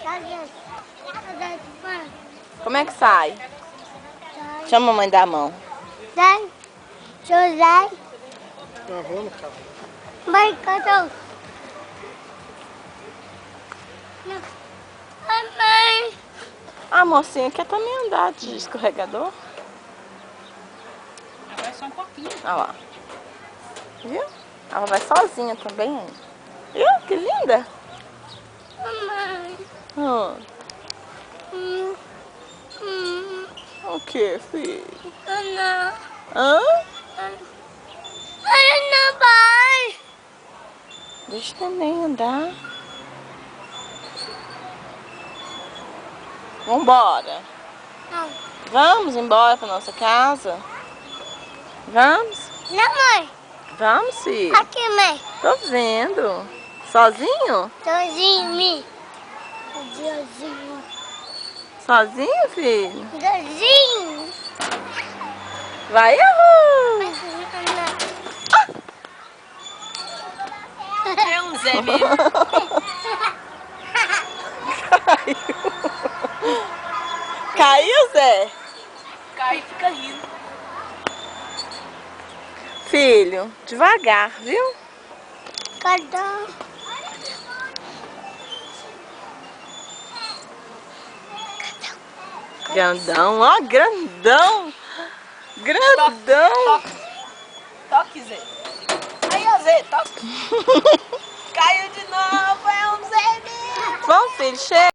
Sozinho? Como é que sai? Chama a mãe da mão. José. Tá vendo, cara? Mãe, cadê? Mãe. A mocinha quer também andar de escorregador. Agora só um pouquinho. Olha lá. Viu? Ela vai sozinha também. Viu? Que linda. Mamãe. O que, filho? Não. Hã? Não vai. Deixa o neném andar. Vambora. Não. Vamos embora pra nossa casa? Vamos? Não, mãe. Vamos, filho. Aqui, mãe. Tô vendo. Sozinho? Dozinho. Dozinho. Sozinho, filho? Dozinho. Vai, Yahoo! É um Zé mesmo. Caiu, Zé? Cai e fica rindo. Filho, devagar, viu? Cadê? Grandão, ó, grandão. Grandão. Toque, Zé. Aí, ó, Zé, toque. Caiu de novo, é um Zé mesmo. Vamos, filho, chega.